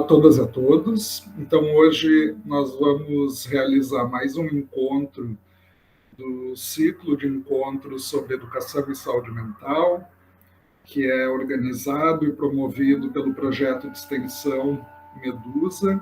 todas e a todos. Então, hoje nós vamos realizar mais um encontro do ciclo de encontros sobre educação e saúde mental, que é organizado e promovido pelo projeto de extensão Medusa,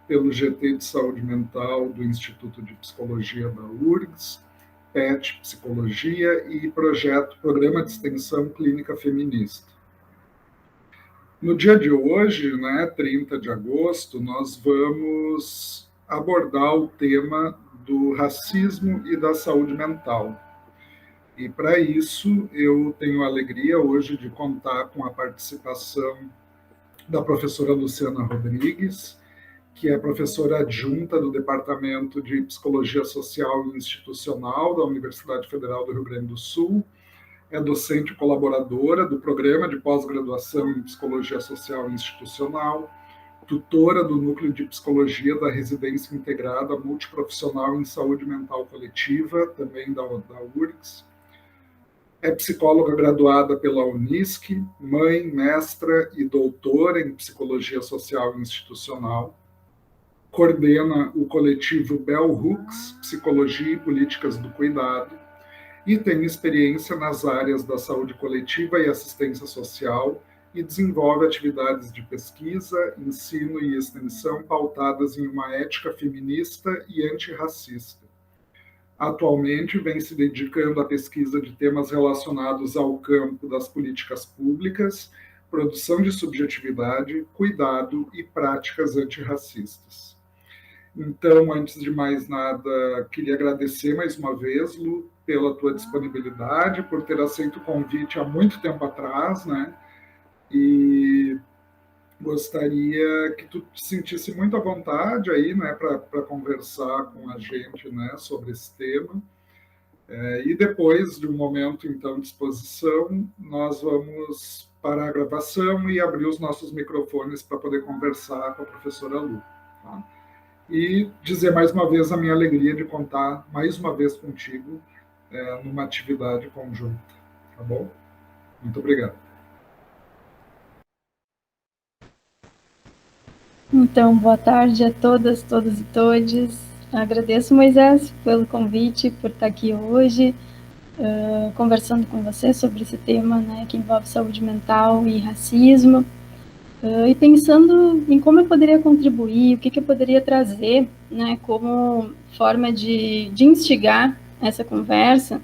pelo GT de Saúde Mental do Instituto de Psicologia da URGS, PET Psicologia e Programa de Extensão Clínica Feminista. No dia de hoje, 30 de agosto, nós vamos abordar o tema do racismo e da saúde mental. E para isso, eu tenho a alegria hoje de contar com a participação da professora Luciana Rodrigues, que é professora adjunta do Departamento de Psicologia Social e Institucional da Universidade Federal do Rio Grande do Sul, é docente colaboradora do Programa de Pós-Graduação em Psicologia Social e Institucional, tutora do Núcleo de Psicologia da Residência Integrada Multiprofissional em Saúde Mental Coletiva, também da URGS. É psicóloga graduada pela Unisc, mãe, mestra e doutora em Psicologia Social e Institucional. Coordena o coletivo Bell Hooks, Psicologia e Políticas do Cuidado, e tem experiência nas áreas da saúde coletiva e assistência social e desenvolve atividades de pesquisa, ensino e extensão pautadas em uma ética feminista e antirracista. Atualmente, vem se dedicando à pesquisa de temas relacionados ao campo das políticas públicas, produção de subjetividade, cuidado e práticas antirracistas. Então, antes de mais nada, queria agradecer mais uma vez, Lu, pela tua disponibilidade, por ter aceito o convite há muito tempo atrás, E gostaria que tu te sentisse muito à vontade aí, para conversar com a gente, sobre esse tema. E depois de um momento, então, de exposição, nós vamos parar a gravação e abrir os nossos microfones para poder conversar com a professora Lu, tá? E dizer mais uma vez a minha alegria de contar mais uma vez contigo numa atividade conjunta, tá bom? Muito obrigado. Então, boa tarde a todas, todos e todes. Agradeço, Moisés, pelo convite, por estar aqui hoje, conversando com você sobre esse tema, que envolve saúde mental e racismo, e pensando em como eu poderia contribuir, o que eu poderia trazer, como forma de instigar essa conversa.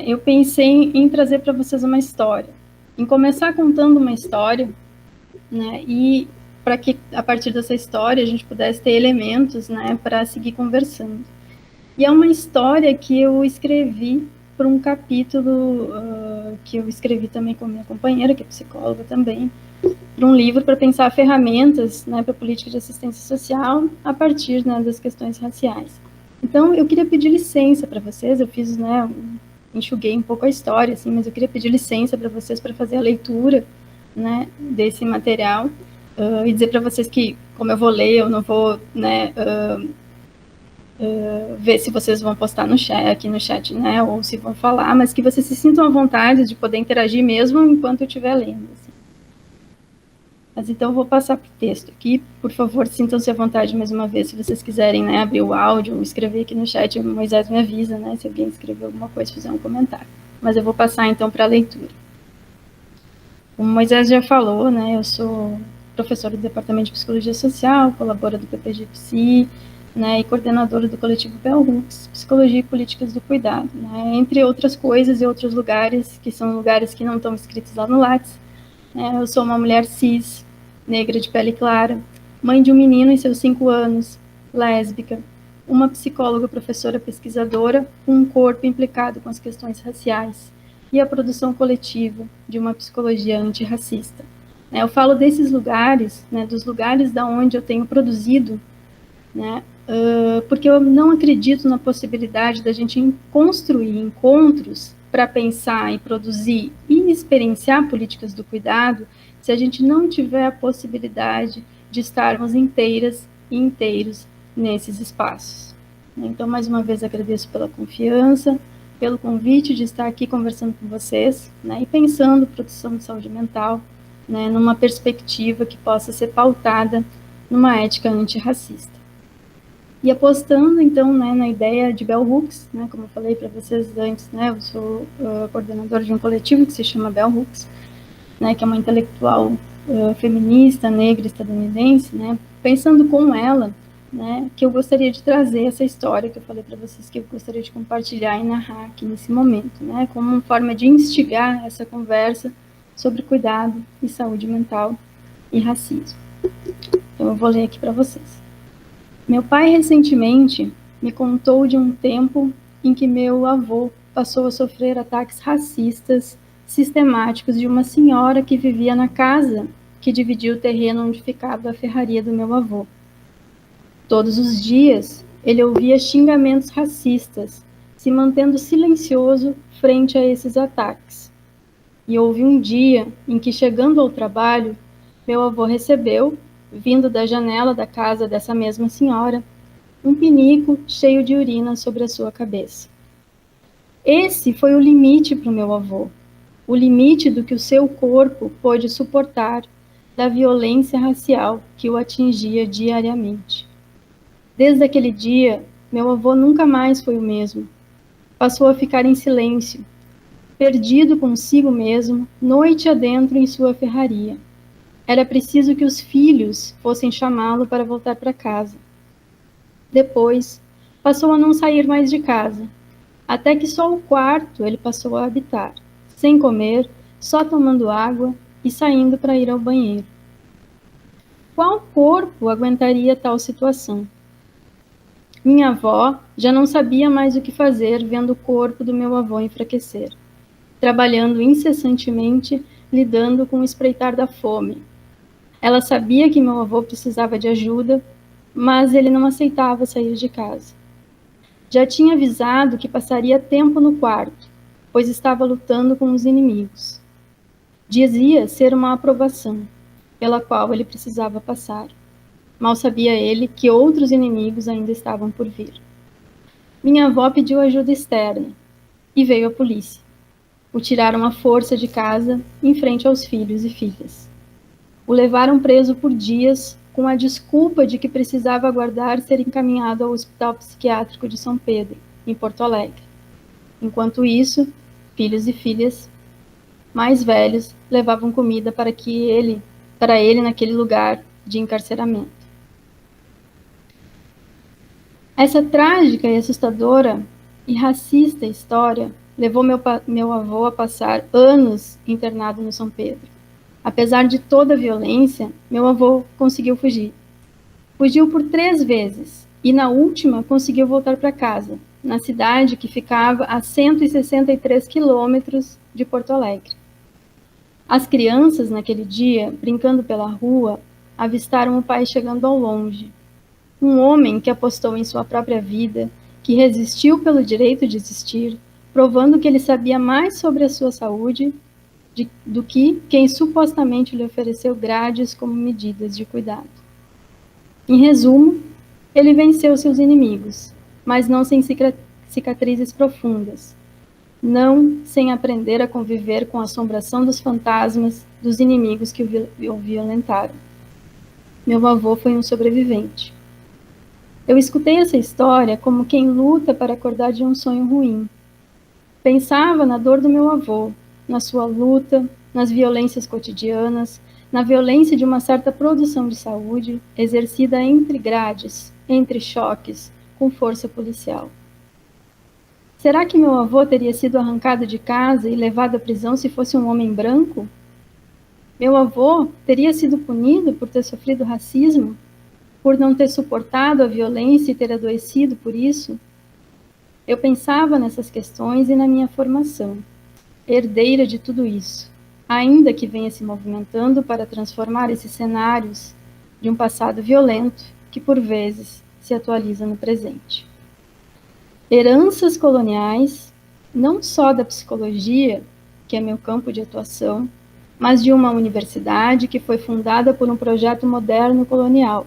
Eu pensei em trazer para vocês uma história, em começar contando uma história, e para que, a partir dessa história, a gente pudesse ter elementos, para seguir conversando. E é uma história que eu escrevi para um capítulo que eu escrevi também com a minha companheira, que é psicóloga também, para um livro para pensar ferramentas, para a política de assistência social a partir, das questões raciais. Então, eu queria pedir licença para vocês, eu fiz, enxuguei um pouco a história, assim, mas eu queria pedir licença para vocês para fazer a leitura, desse material, e dizer para vocês que, como eu vou ler, eu não vou, ver se vocês vão postar aqui no chat, ou se vão falar, mas que vocês se sintam à vontade de poder interagir mesmo enquanto eu estiver lendo, assim. Mas então eu vou passar para o texto aqui, por favor, sintam-se à vontade mais uma vez, se vocês quiserem, abrir o áudio, ou escrever aqui no chat, o Moisés me avisa, se alguém escrever alguma coisa, fizer um comentário. Mas eu vou passar então para a leitura. Como o Moisés já falou, eu sou professora do Departamento de Psicologia Social, colabora do PPG-Psi, e coordenadora do coletivo Bell Hooks, Psicologia e Políticas do Cuidado, entre outras coisas e outros lugares, que são lugares que não estão escritos lá no Lattes. Eu sou uma mulher cis, negra de pele clara, mãe de um menino em seus 5 anos, lésbica, uma psicóloga, professora, pesquisadora, com um corpo implicado com as questões raciais e a produção coletiva de uma psicologia antirracista. Eu falo desses lugares, dos lugares da onde eu tenho produzido, porque eu não acredito na possibilidade da gente construir encontros para pensar e produzir e experienciar políticas do cuidado se a gente não tiver a possibilidade de estarmos inteiras e inteiros nesses espaços. Então, mais uma vez, agradeço pela confiança, pelo convite de estar aqui conversando com vocês, e pensando produção de saúde mental, né, numa perspectiva que possa ser pautada numa ética antirracista. E apostando, então, né, na ideia de Bell Hooks, né, como eu falei para vocês antes, né, eu sou coordenadora de um coletivo que se chama Bell Hooks, né, que é uma intelectual feminista, negra, estadunidense, né, pensando com ela, né, que eu gostaria de trazer essa história que eu falei para vocês, que eu gostaria de compartilhar e narrar aqui nesse momento, né, como uma forma de instigar essa conversa sobre cuidado e saúde mental e racismo. Então, eu vou ler aqui para vocês. Meu pai recentemente me contou de um tempo em que meu avô passou a sofrer ataques racistas sistemáticos de uma senhora que vivia na casa que dividia o terreno onde ficava a ferraria do meu avô. Todos os dias, ele ouvia xingamentos racistas, se mantendo silencioso frente a esses ataques. E houve um dia em que, chegando ao trabalho, meu avô recebeu, vindo da janela da casa dessa mesma senhora, um pinico cheio de urina sobre a sua cabeça. Esse foi o limite para o meu avô, o limite do que o seu corpo pôde suportar da violência racial que o atingia diariamente. Desde aquele dia, meu avô nunca mais foi o mesmo. Passou a ficar em silêncio, perdido consigo mesmo, noite adentro em sua ferraria. Era preciso que os filhos fossem chamá-lo para voltar para casa. Depois, passou a não sair mais de casa, até que só o quarto ele passou a habitar, sem comer, só tomando água e saindo para ir ao banheiro. Qual corpo aguentaria tal situação? Minha avó já não sabia mais o que fazer vendo o corpo do meu avô enfraquecer, trabalhando incessantemente, lidando com o espreitar da fome. Ela sabia que meu avô precisava de ajuda, mas ele não aceitava sair de casa. Já tinha avisado que passaria tempo no quarto, pois estava lutando com os inimigos. Dizia ser uma aprovação, pela qual ele precisava passar. Mal sabia ele que outros inimigos ainda estavam por vir. Minha avó pediu ajuda externa, e veio a polícia. O tiraram à força de casa, em frente aos filhos e filhas. O levaram preso por dias, com a desculpa de que precisava aguardar ser encaminhado ao Hospital Psiquiátrico de São Pedro, em Porto Alegre. Enquanto isso, filhos e filhas mais velhos levavam comida para ele naquele lugar de encarceramento. Essa trágica e assustadora e racista história levou meu avô a passar anos internado no São Pedro. Apesar de toda a violência, meu avô conseguiu fugir. Fugiu por 3 vezes e, na última, conseguiu voltar para casa, na cidade que ficava a 163 quilômetros de Porto Alegre. As crianças, naquele dia, brincando pela rua, avistaram o pai chegando ao longe. Um homem que apostou em sua própria vida, que resistiu pelo direito de existir, provando que ele sabia mais sobre a sua saúde do que quem supostamente lhe ofereceu grades como medidas de cuidado. Em resumo, ele venceu seus inimigos, mas não sem cicatrizes profundas, não sem aprender a conviver com a assombração dos fantasmas dos inimigos que o violentaram. Meu avô foi um sobrevivente. Eu escutei essa história como quem luta para acordar de um sonho ruim. Pensava na dor do meu avô, na sua luta, nas violências cotidianas, na violência de uma certa produção de saúde exercida entre grades, entre choques, com força policial. Será que meu avô teria sido arrancado de casa e levado à prisão se fosse um homem branco? Meu avô teria sido punido por ter sofrido racismo? Por não ter suportado a violência e ter adoecido por isso? Eu pensava nessas questões e na minha formação, herdeira de tudo isso, ainda que venha se movimentando para transformar esses cenários de um passado violento que, por vezes, se atualiza no presente. Heranças coloniais, não só da psicologia, que é meu campo de atuação, mas de uma universidade que foi fundada por um projeto moderno colonial.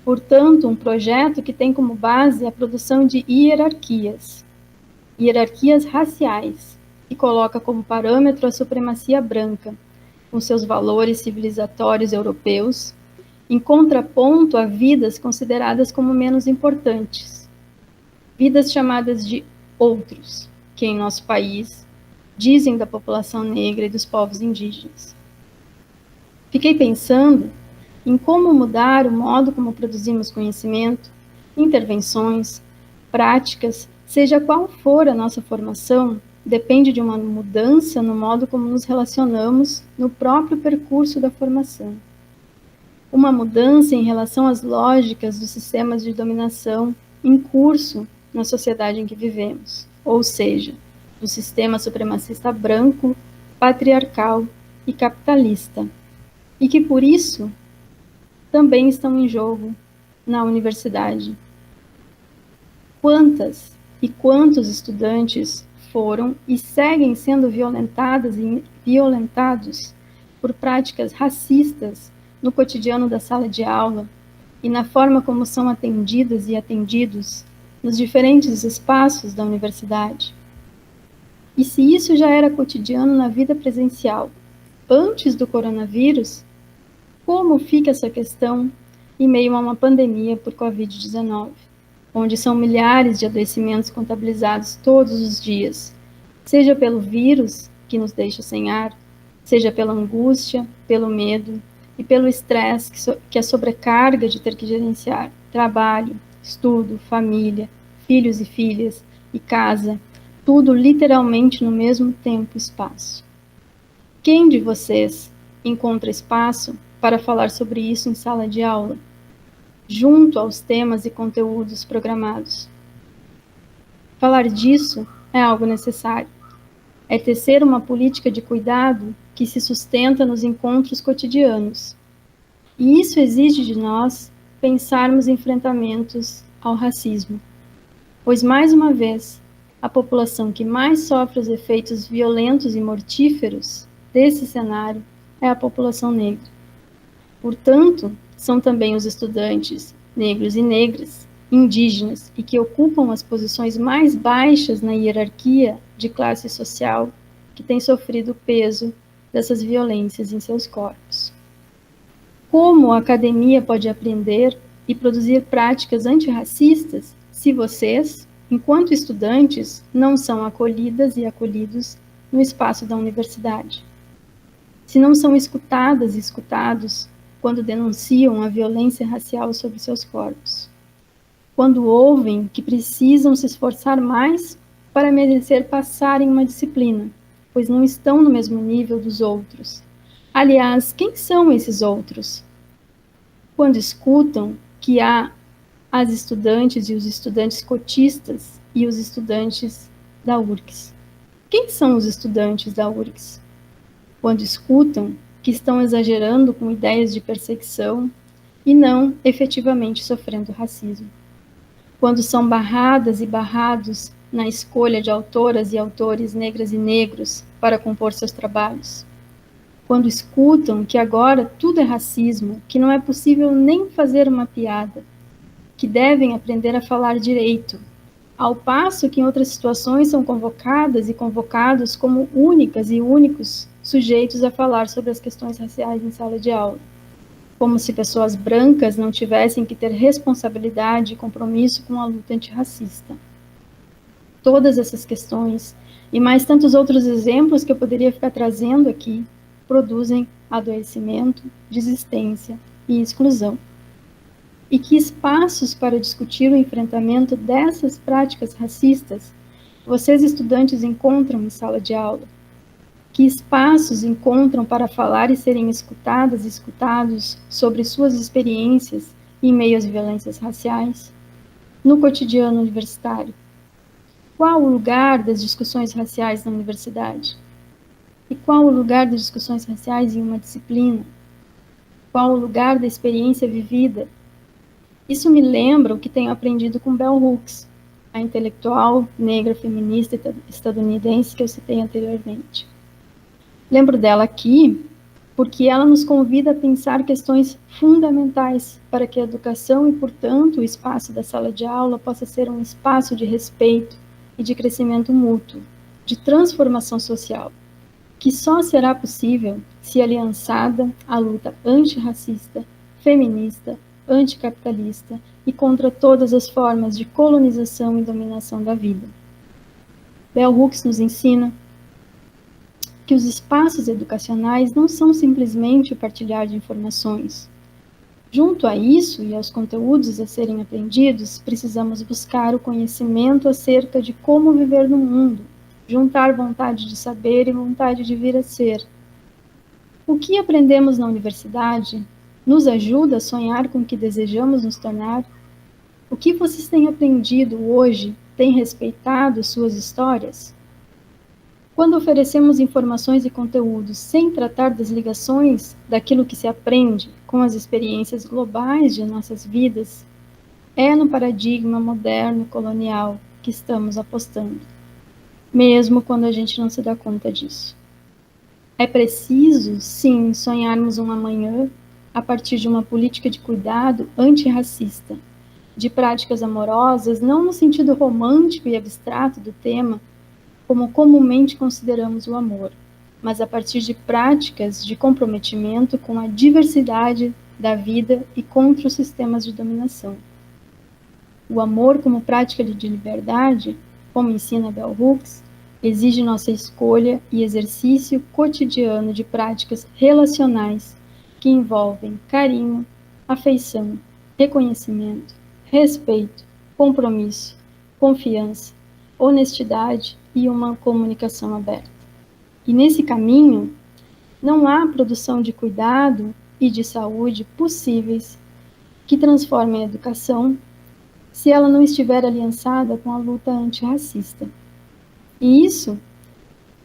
Portanto, um projeto que tem como base a produção de hierarquias raciais, e coloca como parâmetro a supremacia branca, com seus valores civilizatórios europeus, em contraponto a vidas consideradas como menos importantes, vidas chamadas de outros, que em nosso país dizem da população negra e dos povos indígenas. Fiquei pensando em como mudar o modo como produzimos conhecimento, intervenções, práticas, seja qual for a nossa formação, depende de uma mudança no modo como nos relacionamos no próprio percurso da formação. Uma mudança em relação às lógicas dos sistemas de dominação em curso na sociedade em que vivemos, ou seja, do sistema supremacista branco, patriarcal e capitalista, e que por isso também estão em jogo na universidade. Quantas e quantos estudantes foram e seguem sendo violentadas e violentados por práticas racistas no cotidiano da sala de aula e na forma como são atendidas e atendidos nos diferentes espaços da universidade? E se isso já era cotidiano na vida presencial, antes do coronavírus, como fica essa questão em meio a uma pandemia por Covid-19, onde são milhares de adoecimentos contabilizados todos os dias, seja pelo vírus, que nos deixa sem ar, seja pela angústia, pelo medo e pelo estresse, que é a sobrecarga de ter que gerenciar trabalho, estudo, família, filhos e filhas e casa, tudo literalmente no mesmo tempo e espaço. Quem de vocês encontra espaço para falar sobre isso em sala de aula, junto aos temas e conteúdos programados? Falar disso é algo necessário. É tecer uma política de cuidado que se sustenta nos encontros cotidianos. E isso exige de nós pensarmos enfrentamentos ao racismo. Pois, mais uma vez, a população que mais sofre os efeitos violentos e mortíferos desse cenário é a população negra. Portanto, são também os estudantes negros e negras, indígenas e que ocupam as posições mais baixas na hierarquia de classe social que têm sofrido o peso dessas violências em seus corpos. Como a academia pode aprender e produzir práticas antirracistas se vocês, enquanto estudantes, não são acolhidas e acolhidos no espaço da universidade? Se não são escutadas e escutados quando denunciam a violência racial sobre seus corpos? Quando ouvem que precisam se esforçar mais para merecer passar em uma disciplina, pois não estão no mesmo nível dos outros? Aliás, quem são esses outros? Quando escutam que há as estudantes e os estudantes cotistas e os estudantes da URGS. Quem são os estudantes da URGS? Quando escutam que estão exagerando com ideias de perseguição e não efetivamente sofrendo racismo. Quando são barradas e barrados na escolha de autoras e autores negras e negros para compor seus trabalhos. Quando escutam que agora tudo é racismo, que não é possível nem fazer uma piada, que devem aprender a falar direito, ao passo que em outras situações são convocadas e convocados como únicas e únicos sujeitos a falar sobre as questões raciais em sala de aula, como se pessoas brancas não tivessem que ter responsabilidade e compromisso com a luta antirracista. Todas essas questões, e mais tantos outros exemplos que eu poderia ficar trazendo aqui, produzem adoecimento, desistência e exclusão. E que espaços para discutir o enfrentamento dessas práticas racistas vocês, estudantes, encontram em sala de aula? Que espaços encontram para falar e serem escutadas e escutados sobre suas experiências em meio às violências raciais? No cotidiano universitário? Qual o lugar das discussões raciais na universidade? E qual o lugar das discussões raciais em uma disciplina? Qual o lugar da experiência vivida? Isso me lembra o que tenho aprendido com Bell Hooks, a intelectual negra feminista estadunidense que eu citei anteriormente. Lembro dela aqui porque ela nos convida a pensar questões fundamentais para que a educação e, portanto, o espaço da sala de aula possa ser um espaço de respeito e de crescimento mútuo, de transformação social, que só será possível se aliançada à luta antirracista, feminista, anticapitalista e contra todas as formas de colonização e dominação da vida. Bell Hooks nos ensina que os espaços educacionais não são simplesmente o partilhar de informações. Junto a isso e aos conteúdos a serem aprendidos, precisamos buscar o conhecimento acerca de como viver no mundo, juntar vontade de saber e vontade de vir a ser. O que aprendemos na universidade nos ajuda a sonhar com o que desejamos nos tornar? O que vocês têm aprendido hoje tem respeitado suas histórias? Quando oferecemos informações e conteúdos sem tratar das ligações daquilo que se aprende com as experiências globais de nossas vidas, é no paradigma moderno colonial que estamos apostando, mesmo quando a gente não se dá conta disso. É preciso, sim, sonharmos um amanhã a partir de uma política de cuidado antirracista, de práticas amorosas, não no sentido romântico e abstrato do tema, como comumente consideramos o amor, mas a partir de práticas de comprometimento com a diversidade da vida e contra os sistemas de dominação. O amor como prática de liberdade, como ensina Bell Hooks, exige nossa escolha e exercício cotidiano de práticas relacionais que envolvem carinho, afeição, reconhecimento, respeito, compromisso, confiança, honestidade e uma comunicação aberta. E nesse caminho, não há produção de cuidado e de saúde possíveis que transformem a educação se ela não estiver aliançada com a luta antirracista. E isso,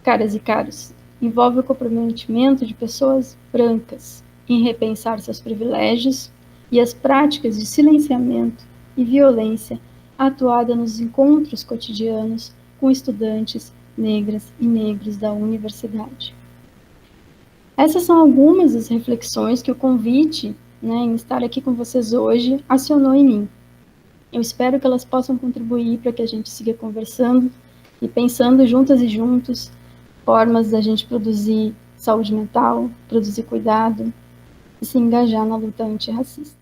caras e caros, envolve o comprometimento de pessoas brancas em repensar seus privilégios e as práticas de silenciamento e violência atuada nos encontros cotidianos com estudantes negras e negros da universidade. Essas são algumas das reflexões que o convite, em estar aqui com vocês hoje, acionou em mim. Eu espero que elas possam contribuir para que a gente siga conversando e pensando juntas e juntos formas da gente produzir saúde mental, produzir cuidado e se engajar na luta antirracista.